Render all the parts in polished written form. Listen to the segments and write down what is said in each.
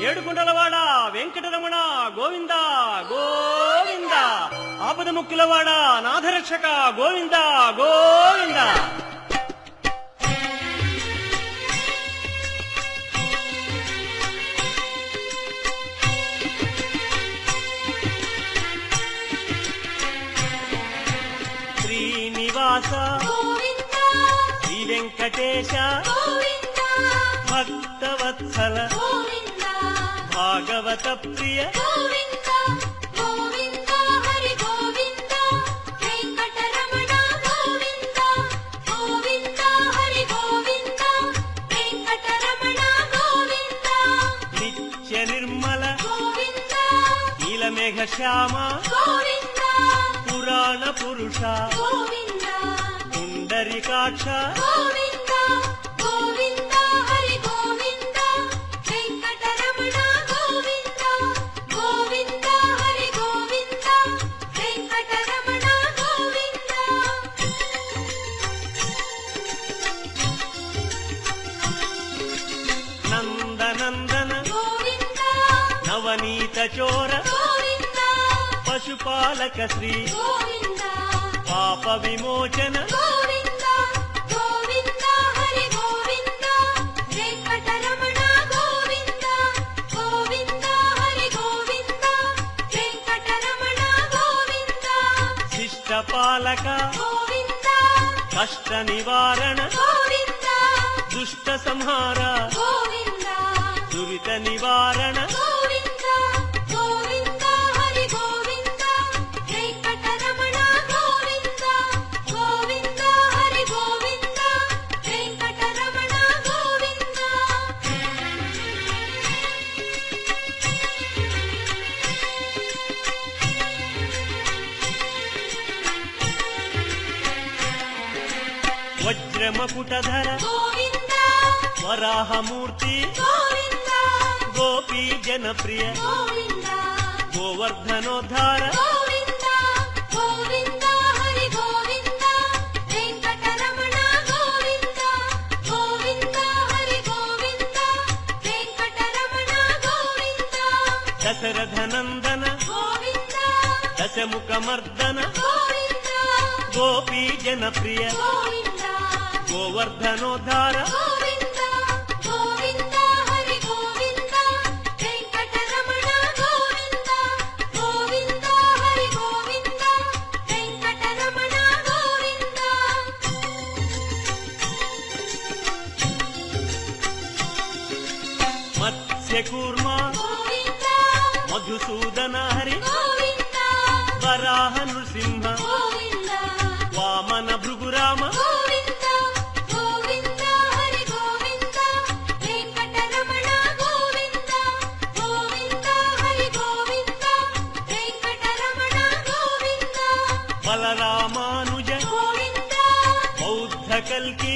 ఏడుకుంటలవాడ వెంకటరమణ గోవింద గోవింద. ఆపద ముక్కులవాడ నాథరక్షక గోవింద గోవింద. శ్రీనివాస శ్రీ వెంకటేశ భక్తవత్సల భాగవత ప్రియ నిత్య నిర్మల నీలమేఘ శ్యామ పురాణ పురుష పుండరీకాక్ష నందనందన నవనీత చోర పశుపాలక శ్రీ పాప విమోచన శిష్టపాలక కష్ట నివారణ దుష్ట సంహార దురిత నివారణ వజ్రమకుటధర వరాహమూర్తి గోపీ జనప్రియ గోవర్ధనోద్ధార దశరథనందన దశముఖమర్దన గోపీ జనప్రియ గోవర్ధనోద్ధార మత్స్యకూర్మ మధుసూదన హరి వరాహ నృసింహ వామన భృగురామ బలరామానుజ బౌద్ధ కల్కి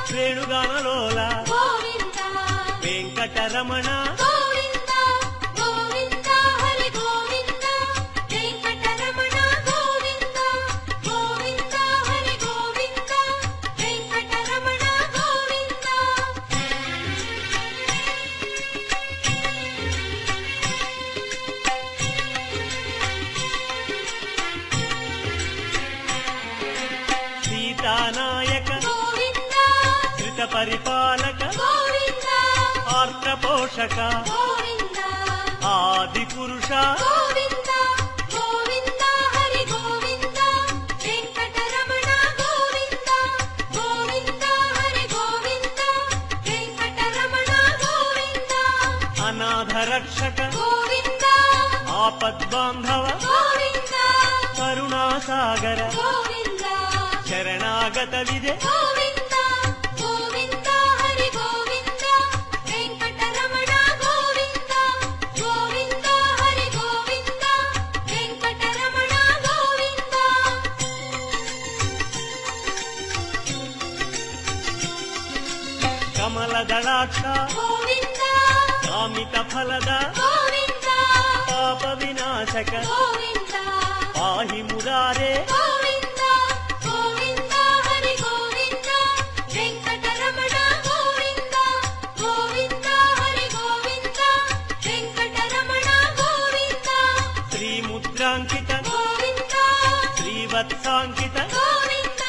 శ్రేణుగానలోల వెంకటరమణ సీతానాయక ధృత పరిపాలక ఆర్త పోషక ఆది పురుష అనాథ రక్షక ఆపద్బాంధవ కరుణాసాగర శరణాగత విజయ కమలదళాక్ష కామిత ఫలద పాప వినాశక పాహి మురారే వెంకటరమణ గోవింద గోవింద హరి గోవింద శ్రీవత్సాంకిత గోవింద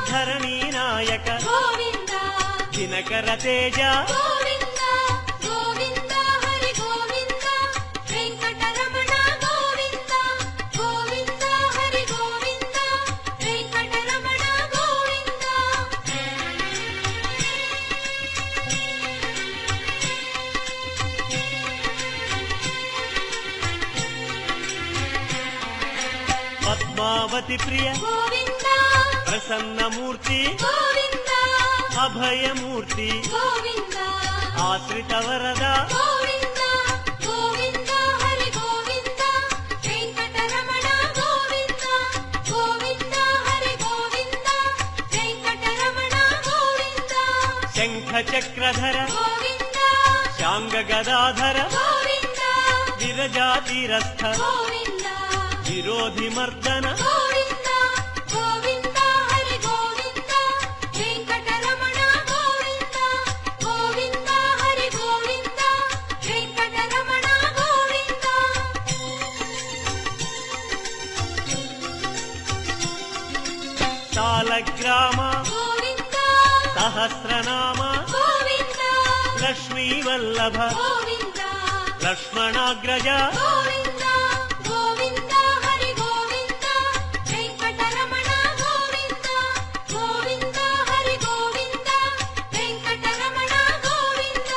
ధరణీ నాయక గోవింద దినకర తేజ గోవింద గోవింద హరి గోవింద వెంకటరమణ గోవింద గోవింద హరి గోవింద వెంకటరమణ గోవింద పద్మావతి ప్రియ గోవింద ప్రసన్నమూర్తి గోవింద అభయమూర్తి గోవింద ఆశ్రిత వరద గోవింద గోవింద హరి గోవింద వెంకటరమణ గోవింద గోవింద హరి గోవింద వెంకటరమణ గోవింద శంఖ చక్రధర గోవింద శాంగ గదాధర గోవింద విరజాతిరస్థ గోవింద విరోధి మర్దన గోవింద గోవింద హరి గోవింద వెంకటరమణ గోవింద గోవింద హరి గోవింద వెంకటరమణ గోవింద సాలగ్రామ గోవింద సహస్రనామ గోవింద లక్ష్మీ వల్లభ గోవింద లక్ష్మణాగ్రజ గోవింద గోవింద హరి గోవింద వెంకటరమణ గోవింద గోవింద హరి గోవింద వెంకటరమణ గోవింద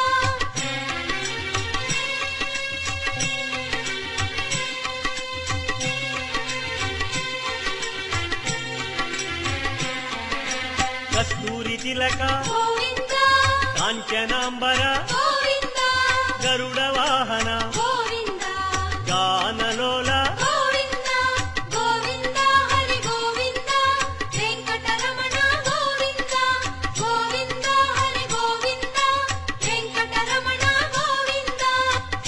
కస్తూరి తిలక గోవింద కాంచనాంబర గోవింద గరుడ వాహన గోవింద గానలోల గోవింద గోవింద హరి గోవింద వెంకటరమణ గోవింద గోవింద హరి గోవింద వెంకటరమణ గోవింద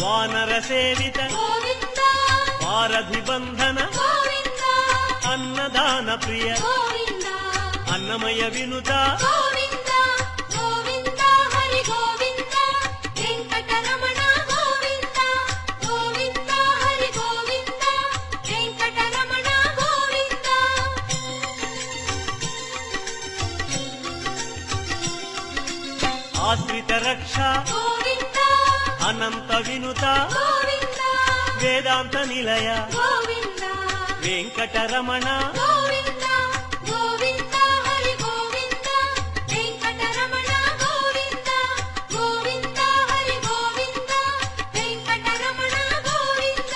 వానర సేవిత గోవింద వారధి బంధన గోవింద అన్నదాన ప్రియ గోవింద అన్నమయ వినుత గోవింద గోవింద హరి గోవింద వెంకటరమణ గోవింద గోవింద హరి గోవింద వెంకటరమణ గోవింద ఆశ్రిత రక్ష గోవింద అనంత వినుత గోవింద వేదాంత నిలయ గోవింద వెంకటరమణ గోవింద గోవింద హరి గోవింద వెంకటరమణ గోవింద గోవింద హరి గోవింద వెంకటరమణ గోవింద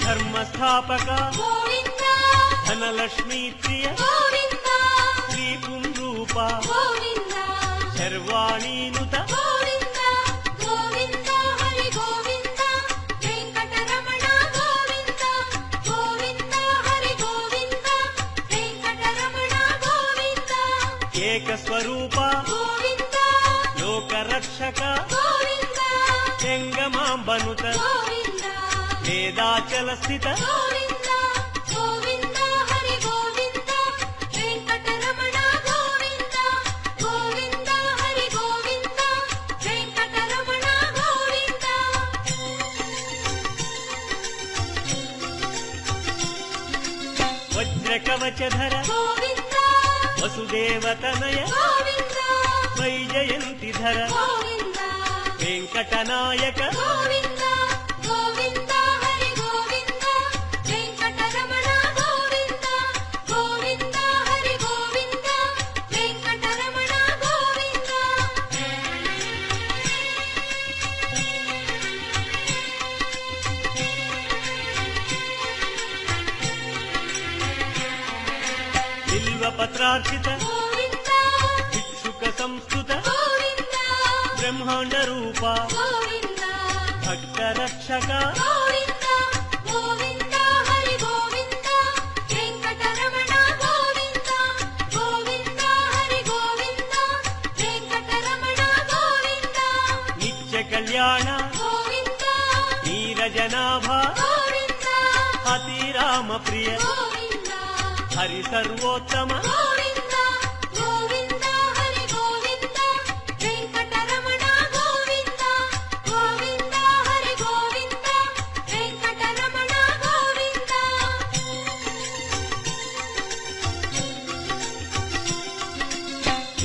ధర్మస్థాపక గోవింద ధనలక్ష్మీ ప్రియ గోవింద శ్రీ పుంరూప గోవింద శర్వాణీనుత గోవింద గోవింద హరి గోవింద వెంకటరమణ గోవింద గోవింద హరి గోవింద వెంకటరమణ గోవింద ఏకస్వరూప గోవింద లోకరక్షక గోవింద జంగమాంబనుత గోవింద వేదాచల స్థిత గోవింద గోవింద హరి గోవింద వెంకటరమణ గోవింద గోవింద హరి గోవింద వెంకటరమణ గోవింద వజ్రకవచధర గోవింద వసుదేవతనయ గోవింద వైజయంతిధర గోవింద వెంకటనాయక గోవింద గోవింద హరి గోవింద వెంకటరమణ గోవింద గోవింద హరి గోవింద వెంకటరమణ గోవింద బిల్వపత్రార్చిత గోవింద భిక్షుక సంస్కృత గోవింద బ్రహ్మాండ రూప గోవింద భక్త రక్షక గోవింద గోవింద హరి గోవింద వెంకటరమణ గోవింద గోవింద హరి గోవింద వెంకటరమణ గోవింద నిత్య కళ్యాణ గోవింద నీరజనాభ గోవింద అతిరామ ప్రియ గోవింద హరి సర్వోత్తమ గోవింద గోవింద హరి గోవింద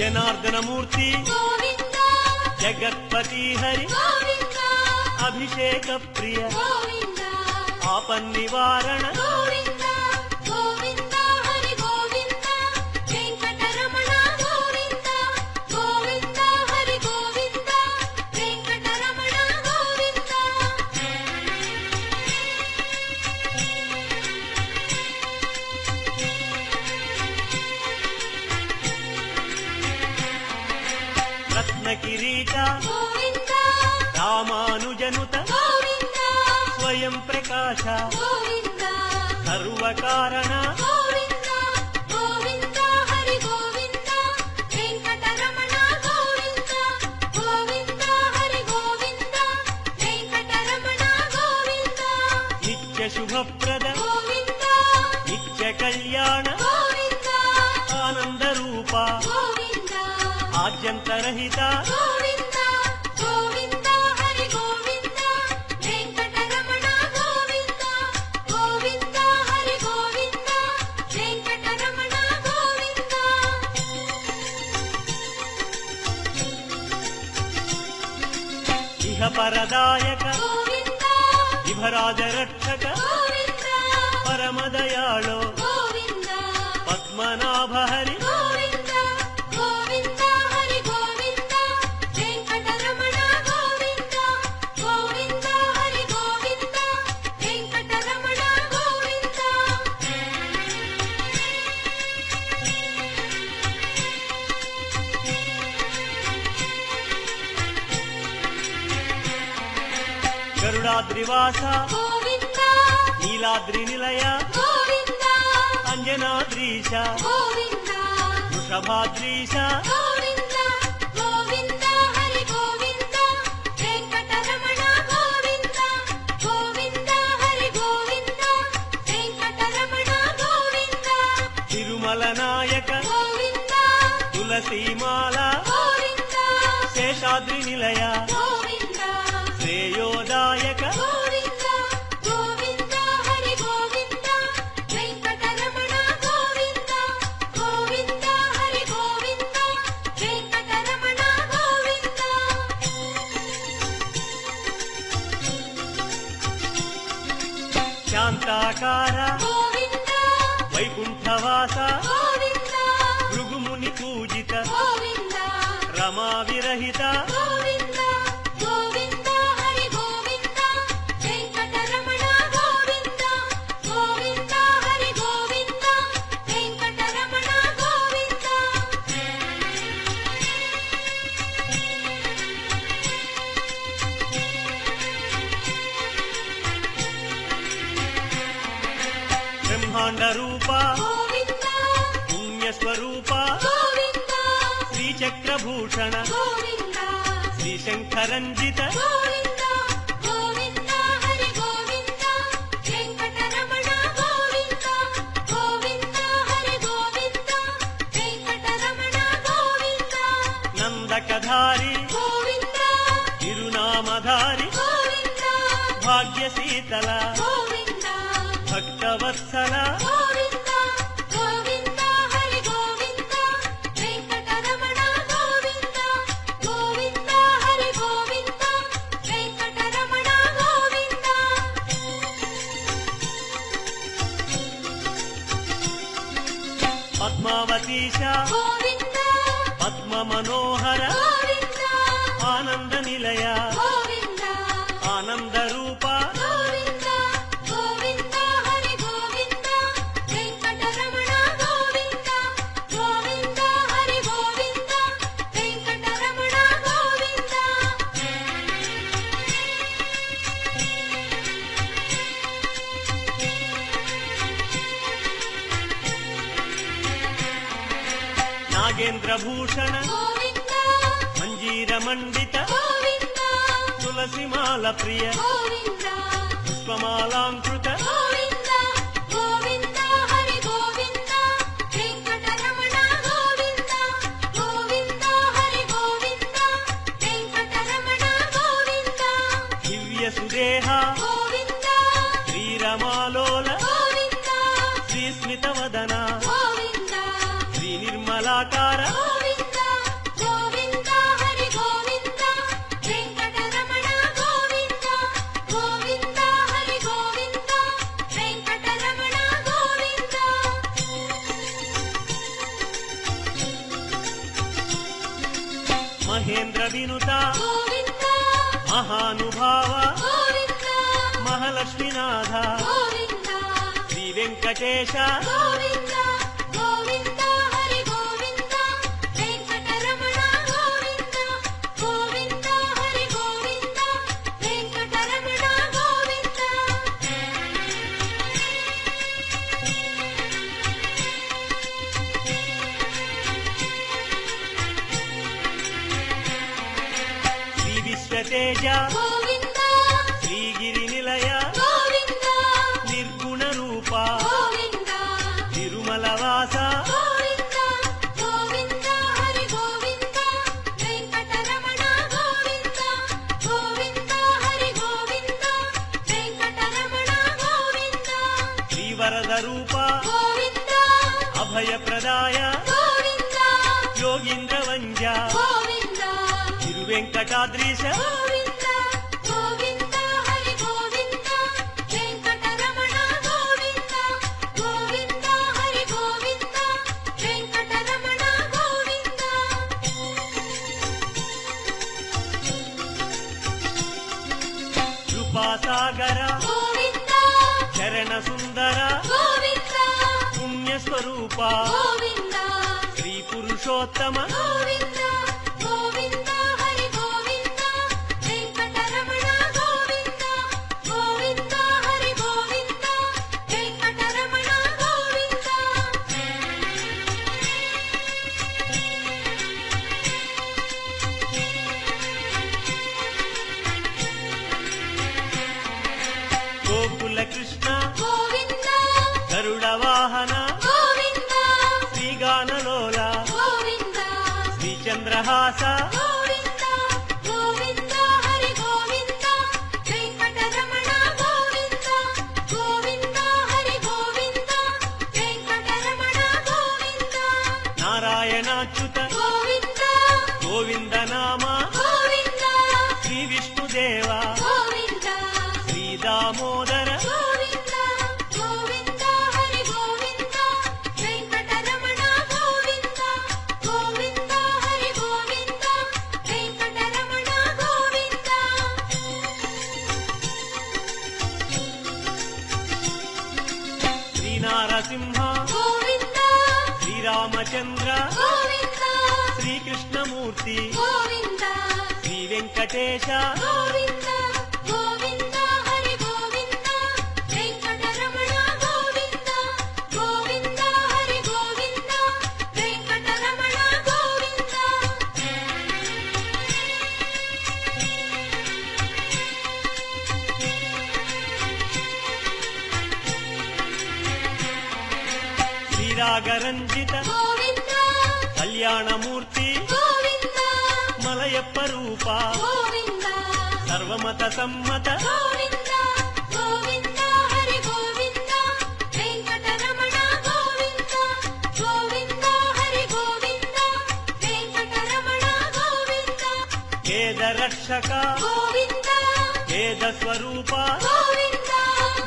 జనార్దన మూర్తి గోవింద జగత్పతి హరి గోవింద అభిషేక ప్రియ గోవింద ఆపన్నివారణ గోవింద గోవింద హరి గోవింద వెంకటరమణ గోవింద గోవింద హరి గోవింద వెంకటరమణ గోవింద రత్నకిరీట గోవింద రామానుజనుత గోవింద స్వయం ప్రకాశ గోవింద సర్వకారణ గోవింద గోవింద హరి గోవింద వెంకటరమణ గోవింద గోవింద హరి గోవింద వెంకటరమణ గోవింద నిత్య శుభప్రద గోవింద నిత్య కళ్యాణ గోవింద ఆనంద రూప గోవింద ఆద్యంతరహిత గోవింద గోవింద హరి గోవింద వెంకటరమణ గోవింద గోవింద హరి గోవింద వెంకటరమణ గోవింద ఇహ పరదాయక గోవింద విభరాజ రక్షక గోవింద పరమదయాళో గోవింద పద్మనాభ హరి గోవింద గోవింద హరి గోవింద వెంకటరమణ గోవింద గోవింద హరి గోవింద వెంకటరమణ గోవింద గరుడాద్రివాస గోవింద నీలాద్రి నిలయ గోవింద అంజనాద్రీశ గోవింద వృషభాద్రీశ గోవింద గోవింద హరి గోవింద వెంకటరమణ గోవింద గోవింద హరి గోవింద వెంకటరమణ గోవింద తిరుమల నాయక గోవింద తులసీమాల గోవింద శేషాద్రి నిలయ గోవింద శ్రేయోదాయక గోవింద గోవింద హరి గోవింద వెంకటరమణ గోవింద గోవింద హరి గోవింద వెంకటరమణ గోవింద శాంతాకార గోవింద వైకుంఠవాస గోవింద భృగుముని పూజిత గోవింద రమా విరహిత గోవింద గోవింద హరి గోవింద వెంకటరమణ గోవింద గోవింద హరి గోవింద వెంకటరమణ గోవింద బ్రహ్మాండ రూప గోవింద పుణ్యస్వరూప గోవింద శ్రీచక్రభూషణ గోవింద శ్రీశంకరంజిత గోవింద గోవింద హరి గోవింద వెంకటరమణ గోవింద గోవింద హరి గోవింద వెంకటరమణ గోవింద నందకధారి గోవింద తిరునామధారి గోవింద భాగ్యశీతల గోవింద భక్తవత్సల గోవింద గోవింద హరి గోవింద వెంకటరమణ గోవింద గోవింద హరి గోవింద వెంకటరమణ గోవింద పద్మావతీశ గోవింద పద్మ మనోహర గోవింద ఆనంద నిలయ గోవింద ఆనంద రూప గోవింద గోవింద హరి గోవింద వెంకటరమణ గోవింద గోవింద హరి గోవింద వెంకటరమణ గోవింద నాగేంద్ర భూషణ గోవింద మంజీర మండిత గోవింద తులసిమాల ప్రియ గోవింద పుష్పమాలాంకృత గోవింద గోవింద హరి గోవింద వెంకటరమణ గోవింద గోవింద హరి గోవింద వెంకటరమణ గోవింద దివ్య సుదేహ గోవింద శ్రీరమాలోల గోవింద శ్రీస్మిత వదన గోవింద శ్రీ నిర్మలాకార గోవింద వినుత గోవింద మహానుభావ గోవింద మహాలక్ష్మీనాథ గోవింద శ్రీ వెంకటేశ గోవింద గోవింద హరి గోవింద వెంకటరమణ గోవింద గోవింద హరి గోవింద వెంకటరమణ గోవింద శ్రీ విశ్వతేజ గోవింద శ్రీగిరి నిలయ గోవింద నిర్గుణ రూప గోవింద తిరుమల వాస గోవింద గోవింద హరి గోవింద వెంకటరమణ గోవింద గోవింద హరి గోవింద వెంకటరమణ గోవింద శ్రీవరద రూప గోవింద అభయప్రదాయ గోవింద యోగీంద్ర వంజ గోవింద తిరువెంకటాద్రీశ గోవింద గోవింద హరి గోవింద వెంకటరమణ గోవింద గోవింద హరి గోవింద వెంకటరమణ గోవింద కృపాసాగర గోవింద చరణ సుందర గోవింద పుణ్యస్వరూప గోవింద శ్రీ పురుషోత్తమ గోవింద గోవింద హరి గోవింద వెంకటరమణ గోవింద గోవింద హరి గోవింద వెంకటరమణ గోవింద గోకుల కృష్ణ గోవింద గరుడ వాహన గోవింద శ్రీగానలోల గోవింద శ్రీచంద్రహాస గోవింద గోవింద హరి గోవింద వెంకటరమణ గోవింద గోవింద హరి గోవింద వెంకటరమణ గోవింద నారాయణాచ్యుత గోవింద గోవింద నామ గోవింద శ్రీ విష్ణుదేవ గోవింద శ్రీ దామోదర గోవింద గోవింద హరి గోవింద వెంకటరమణ గోవింద గోవింద హరి గోవింద వెంకటరమణ గోవింద శ్రీనారసింహ గోవింద శ్రీరామచంద్ర గోవింద శ్రీకృష్ణమూర్తి గోవింద శ్రీ వెంకటేశ గోవింద గోవింద హరి గోవింద వెంకటరమణ గోవింద గోవింద హరి గోవింద వెంకటరమణ గోవింద శ్రీరాగరంజిత గోవింద కళ్యాణమూర్తి గోవింద మలయప్ప రూప గోవింద సర్వమత సమ్మత గోవింద గోవింద హరి గోవింద వెంకటరమణ గోవింద గోవింద హరి గోవింద వెంకటరమణ గోవింద వేద రక్షక గోవింద వేద స్వరూప గోవింద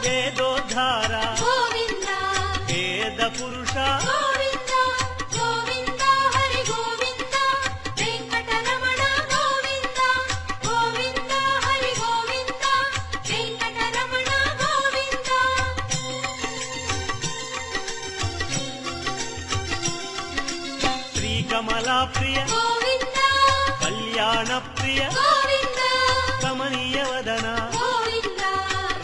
వేదోద్ధార గోవింద వేద పురుష గోవింద గోవింద హరి గోవింద వెంకటరమణ గోవింద గోవింద హరి గోవింద వెంకటరమణ గోవింద శ్రీకమలా ప్రియ గోవింద కళ్యాణ ప్రియ గోవింద కమనీయ వదన గోవింద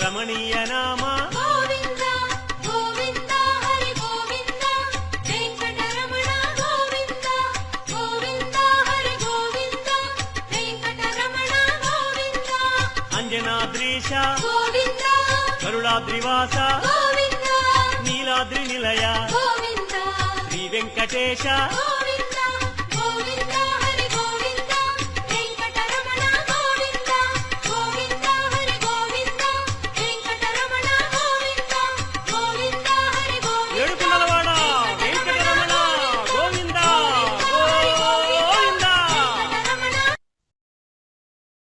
రమణీయ నామ గోవింద గోవింద హరి గోవింద వెంకటరమణ గోవింద గోవింద హరి గోవింద వెంకటరమణ గోవింద అంజనాద్రీశ గోవింద కరుణాద్రివాస గోవింద నీలాద్రి నిలయ గోవింద శ్రీ వెంకటేశ గోవింద